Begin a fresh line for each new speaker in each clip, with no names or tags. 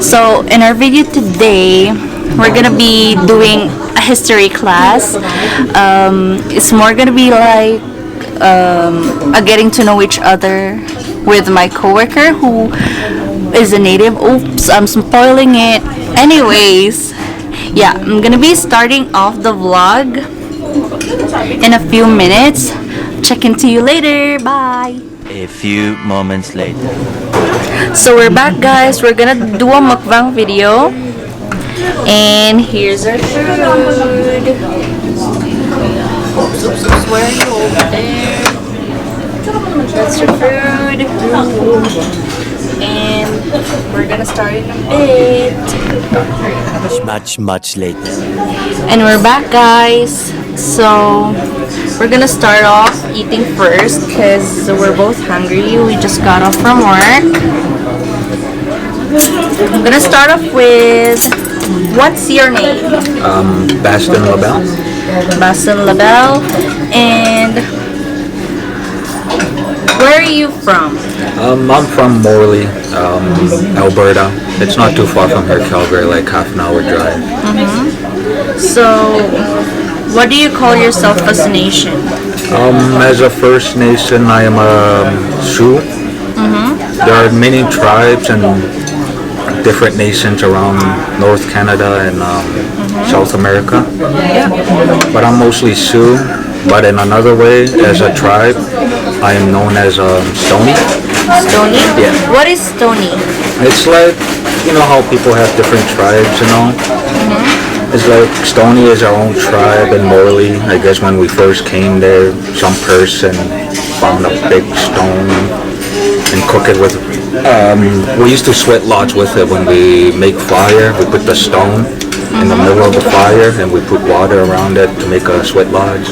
So in our video today, we're gonna be doing a history class. It's more gonna be like a getting to know each other with my coworker who is a native. Oops, I'm spoiling it. Anyways, yeah, I'm gonna be starting off the vlog in a few minutes. Check into you later. Bye.
A few moments later.
So we're back, guys. We're gonna do a mukbang video, and here's our food. Oops, where are you over there? That's your food, and we're gonna start in a bit.
Much later.
And we're back, guys. So we're gonna start off eating first because we're both hungry. We just got off from work. I'm gonna start off with, what's your name?
Baston LaBelle.
Baston LaBelle. And where are you from?
I'm from Morley, Alberta. It's not too far from here, Calgary, like half an hour drive.
So what do you call yourself as a nation?
As a First Nation, I am a Sioux. There are many tribes and different nations around North Canada and South America. But I'm mostly Sioux. But in another way, as a tribe, I am known as Stoney.
Stoney?
Yeah.
What is Stoney?
It's like, you know how people have different tribes, you know? It's like Stoney is our own tribe in Morley. I guess when we first came there, some person found a big stone and cook it with. We used to sweat lodge with it when we make fire. We put the stone in the middle of the fire and we put water around it to make a sweat lodge.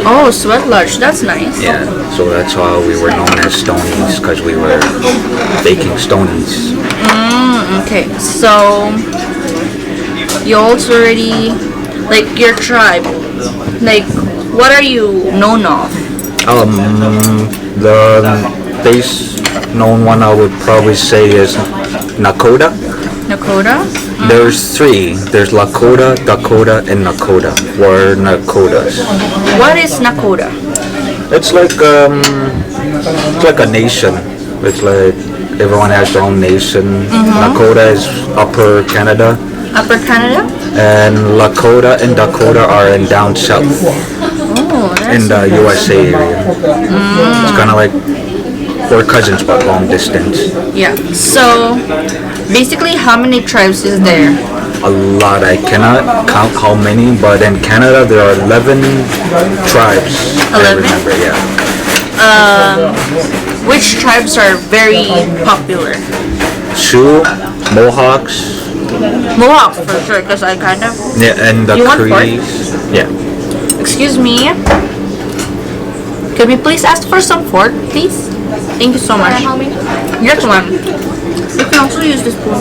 Oh, sweat lodge. That's nice.
Yeah, so that's how we were known as Stonies, because we were baking Stonies.
Okay, so you also already, like, your tribe, like, what are you known of?
The base known one I would probably say is Nakota.
Nakota?
There's three. There's Lakota, Dakota, and Nakota. We're Nakotas.
What is Nakota?
It's like a nation. It's like everyone has their own nation. Nakota is Upper Canada.
Upper Canada?
And Lakota and Dakota are in down south
Oh, that's
in the USA area. It's kind of like we're cousins but long distance.
yeah. So basically, how many tribes is there?
A lot. I cannot count how many, but in Canada there are 11 tribes.
11?
I remember, yeah.
Which tribes are very popular?
Sioux, Mohawks,
Mohawks for sure, because I kind of.
yeah, and the
You want pork?
Crees. Yeah.
Excuse me. Can we please ask for some pork, please? Thank you so much. Yes, one. You can also use this spoon.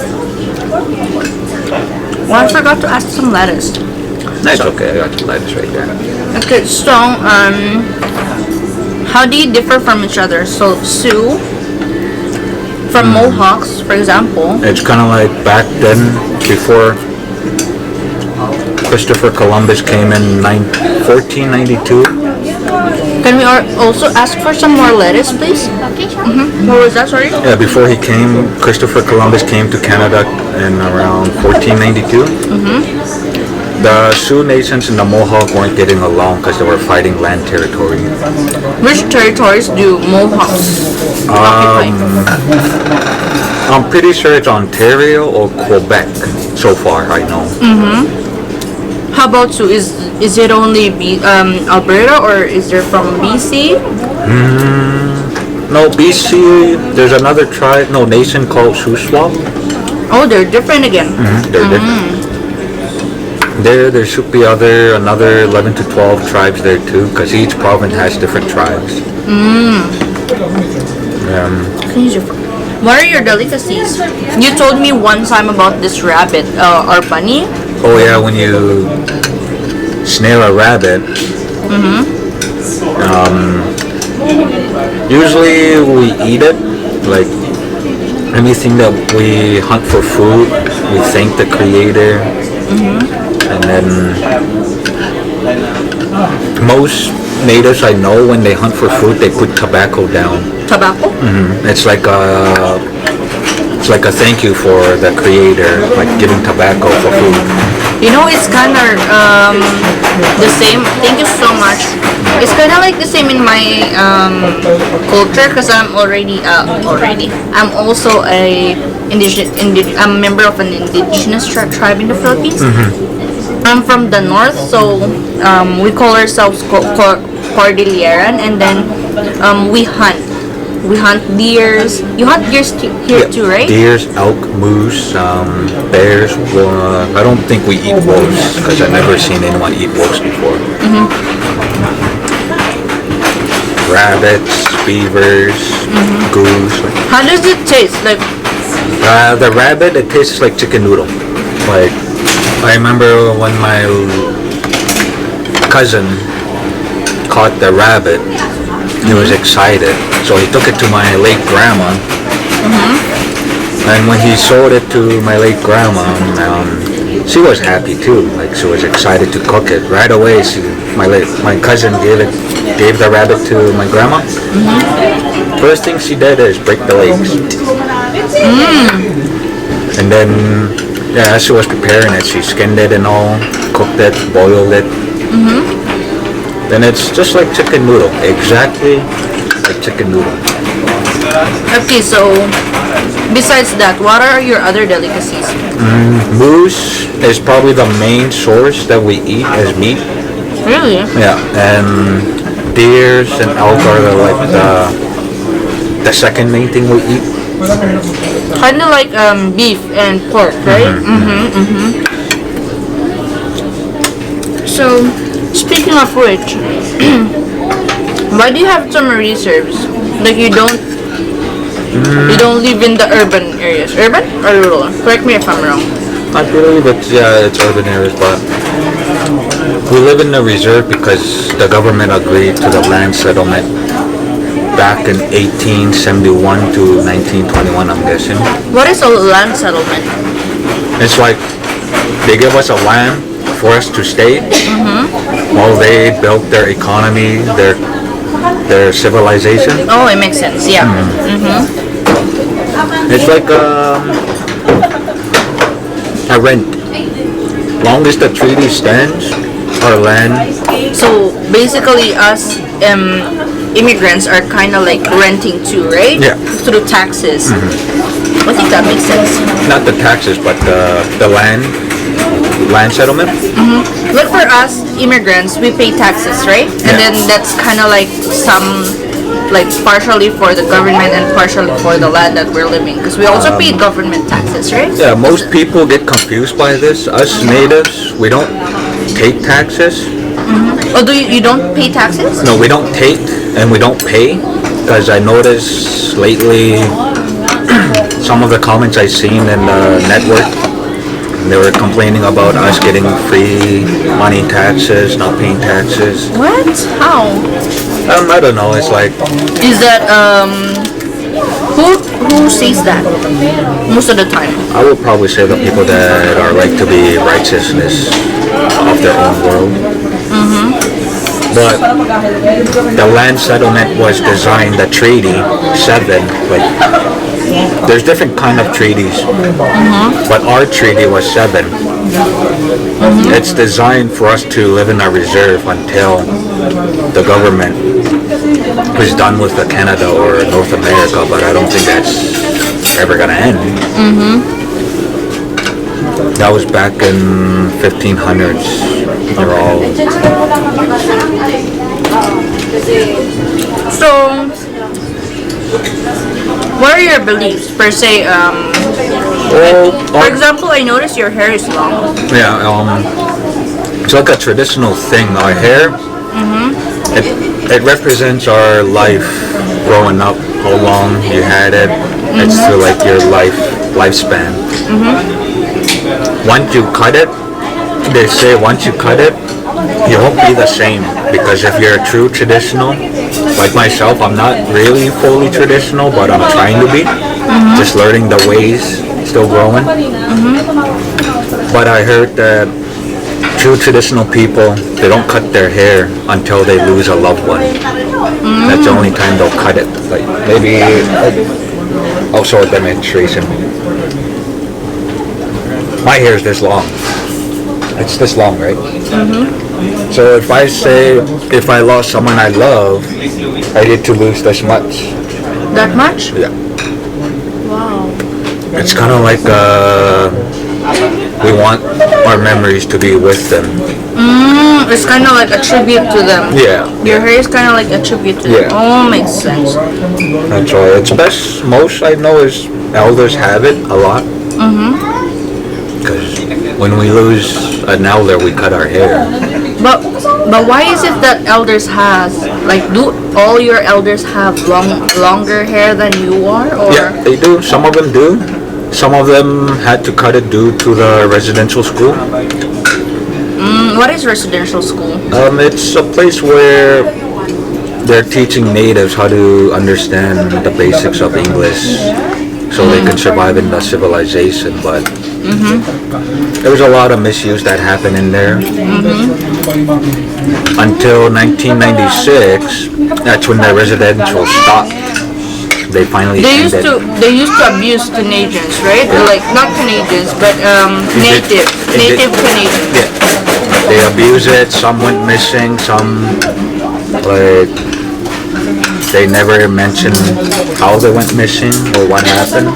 Well, I forgot to ask some lettuce.
That's okay. I got the lettuce right there.
Okay, so how do you differ from each other? So Sioux from Mohawks, for example.
It's kind of like back then, before Christopher Columbus came in 1492.
Can we also ask for some more lettuce, please? What was that? Sorry.
Yeah, before he came, Christopher Columbus came to Canada in around 1492. The Sioux nations and the Mohawk weren't getting along because they were fighting land territory.
Which territories do Mohawks occupy?
I'm pretty sure it's Ontario or Quebec so far, I know.
How about Sioux? Is it only Alberta, or is there from BC?
No, BC, there's another tribe, no, nation called Shuswap.
Oh, they're different again.
They're different. There should be another 11 to 12 tribes there too, because each province has different tribes.
What are your delicacies? You told me one time about this rabbit, or bunny.
Oh yeah, when you snare a rabbit, usually we eat it, like anything that we hunt for food, we thank the creator. And then most natives I know, when they hunt for food, they put tobacco down.
Tobacco?
It's like a thank you for the creator, like giving tobacco for food.
You know, it's kind of the same. Thank you so much. It's kind of like the same in my culture because I'm I'm also I'm a member of an indigenous tribe in the Philippines. I'm from the north, so we call ourselves Cordilleran, and then we hunt. We hunt deers. You hunt deers here too, right?
Deers, elk, moose, bears. I don't think we eat wolves because I've never seen anyone eat wolves before. Rabbits, beavers, goose.
How does it taste? Like,
The rabbit, it tastes like chicken noodle. Like, I remember when my cousin caught the rabbit, he was excited. So he took it to my late grandma. And when he sold it to my late grandma, she was happy too. Like, she was excited to cook it. Right away, my cousin gave the rabbit to my grandma. First thing she did is break the legs. And then, as she was preparing it, she skinned it and all, cooked it, boiled it. Then it's just like chicken noodle, exactly like chicken noodle.
okay, so besides that, what are your other delicacies?
Moose is probably the main source that we eat as meat.
Really?
Yeah, and deers and elk are the second main thing we eat.
Kind of like beef and pork, right? So, speaking of which, why do you have summer reserves? Like you don't live in the urban areas. Urban or rural? Correct me if I'm wrong.
I believe it's urban areas, but we live in the reserve because the government agreed to the land settlement back in 1871 to 1921, I'm guessing.
What is a land settlement?
It's like they give us a land for us to stay while they built their economy, their civilization.
Oh, it makes sense. Yeah.
It's like a rent. Long as the treaty stands, our land.
So basically, us immigrants are kind of like renting too, right?
Yeah.
Through taxes. I think that makes sense.
Not the taxes, but the land settlement.
Like for us immigrants, we pay taxes, right? And
Yeah.
then that's kind of like partially for the government and partially for the land that we're living, because we also pay government taxes, right?
Yeah, most people get confused by this. Us natives, we don't take taxes.
Oh, you don't pay taxes?
No, we don't take and we don't pay, because I noticed lately some of the comments I've seen in the network, they were complaining about us getting free money taxes, not paying taxes.
What? How?
I don't know. It's like
Is that who says that most of the time?
I would probably say the people that are like to be righteousness of their own world. But the land settlement was designed, the treaty 7, like there's different kind of treaties, but our treaty was 7. It's designed for us to live in a reserve until the government is done with the Canada or North America, but I don't think that's ever gonna end. That was back in 1500s. They're all
So, what are your beliefs per se? For example, I noticed your hair is long.
it's like a traditional thing. Our hair, it represents our life growing up, how long you had it. It's to like your lifespan. Once you cut it, they say once you cut it, you won't be the same, because if you're a true traditional, like myself, I'm not really fully traditional, but I'm trying to be. just learning the ways, still growing. But I heard that true traditional people, they don't cut their hair until they lose a loved one. That's the only time they'll cut it. Like maybe also a demonstration. My hair is this long. It's this long, right? So if I say if I lost someone I love, I get to lose this much.
That much?
Yeah.
Wow.
It's kind of like we want our memories to be with them.
It's kind of like a tribute to them.
Yeah.
Your hair is kind of like a tribute to them.
Yeah.
Oh, makes sense.
That's why it's best. Most I know is elders have it a lot. Because when we lose an elder, we cut our hair.
But why is it that elders has like do all your elders have longer hair than you are or
Yeah, they do. Some of them do. Some of them had to cut it due to the residential school.
What is residential school?
It's a place where they're teaching natives how to understand the basics of English so they can survive in the civilization. But there was a lot of misuse that happened in there. Until 1996, that's when the residential stopped. They finally
They
ended.
used to abuse Canadians, right? Like not Canadians, but native Canadians.
Yeah. They abuse it. Some went missing. Some like they never mentioned how they went missing or what happened.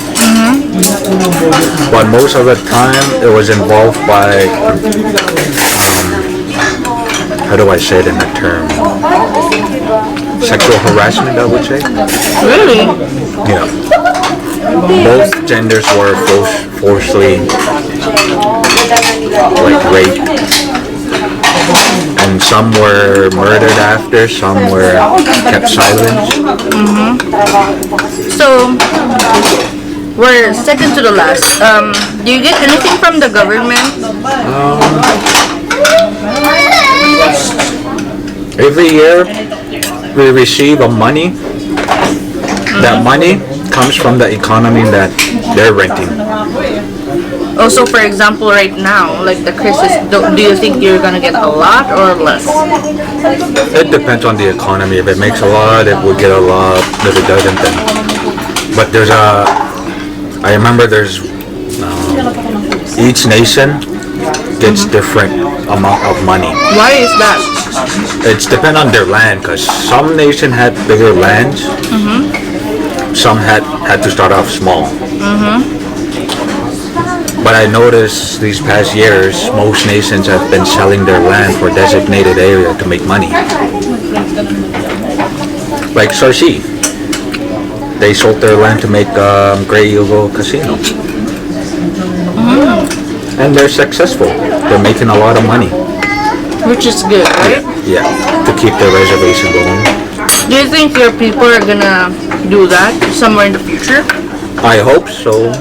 But most of the time, it was involved by how do I say it in a term? Sexual harassment, I would say.
Really?
Yeah. Both genders were forcefully like raped. And some were murdered after, some were kept silent.
So we're second to the last. Do you get anything from the government?
Every year we receive a money. That money comes from the economy that they're renting.
Also, for example, right now, like the Christmas, do you think you're gonna get a lot or less?
It depends on the economy. If it makes a lot, it will get a lot. If it doesn't, then. But I remember there's each nation gets different amount of money.
Why is that?
It's depend on their land, because some nation had bigger lands. Some had to start off small. But I noticed these past years, most nations have been selling their land for designated area to make money. Like Sarsi, they sold their land to make Grey Eagle Casino. And they're successful. They're making a lot of money.
Which is good, right?
Yeah, to keep their reservation going.
Do you think your people are gonna do that somewhere in the future?
I hope so.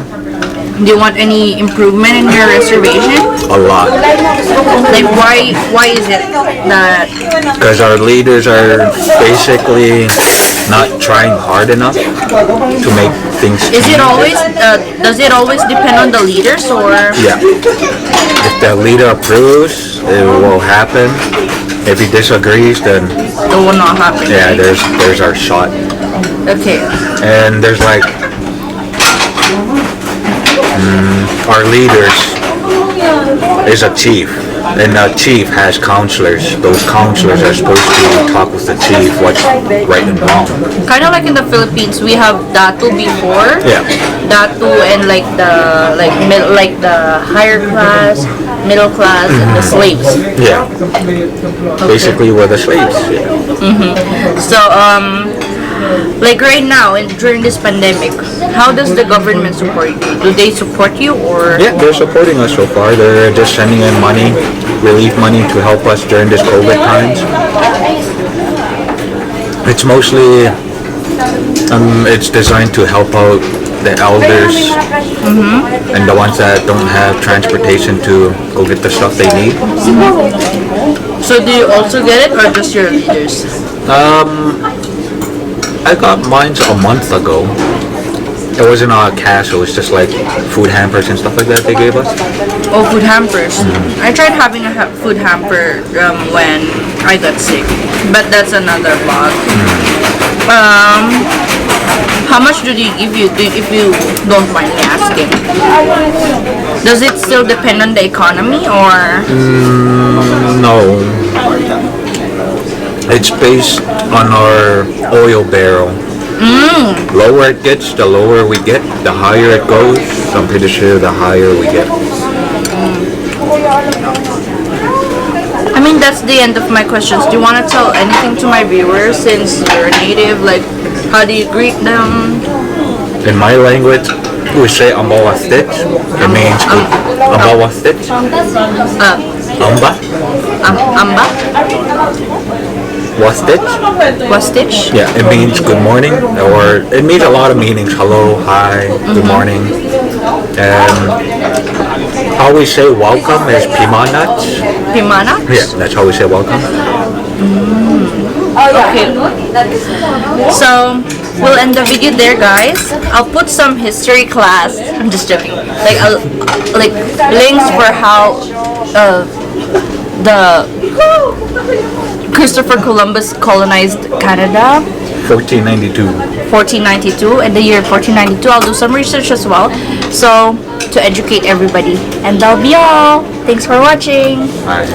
Do you want any improvement in your reservation?
A lot.
Like why is it that
Because our leaders are basically not trying hard enough to make things
is it
change.
always does it always depend on the leaders or
Yeah. If the leader approves, it will happen. If he disagrees, then
it will not happen?
yeah, there's our shot.
Okay.
And there's like our leaders is a chief, and the chief has counselors. Those counselors are supposed to talk with the chief what's right and wrong.
Kind of like in the Philippines, we have Datu before.
Yeah.
Datu and like the higher class, middle class, and the slaves.
Yeah. Basically, we're the slaves. Yeah.
So like right now and during this pandemic, how does the government support you? Do they support you or?
Yeah, they're supporting us so far. They're just sending in money, relief money to help us during this COVID times. It's mostly, it's designed to help out the elders and the ones that don't have transportation to go get the stuff they need.
So do you also get it or just your leaders?
I got mine a month ago. It wasn't a castle. It was just like food hampers and stuff like that they gave us.
Oh, food hampers. I tried having a food hamper when I got sick, but that's another vlog. How much do they give you, if you don't mind me asking? Does it still depend on the economy, or?
No. It's based on our oil barrel. Lower it gets, the lower we get. The higher it goes, I'm pretty sure the higher we get.
I mean, that's the end of my questions. Do you want to tell anything to my viewers since you're a native? Like, how do you greet them?
In my language, we say ambawa stitch. It means ambawa stitch. Amba?
Amba?
Wastitch?
Wastitch?
Yeah, it means good morning, or it means a lot of meanings. Hello, hi, good morning. And how we say welcome is pimanat.
Pimana?
Yeah, that's how we say welcome.
Okay. So, we'll end the video there, guys. I'll put some history class. I'm just joking. Like links for how the Christopher Columbus colonized Canada.
1492.
1492, and the year 1492. I'll do some research as well, so to educate everybody. And that'll be all. Thanks for watching.
Bye.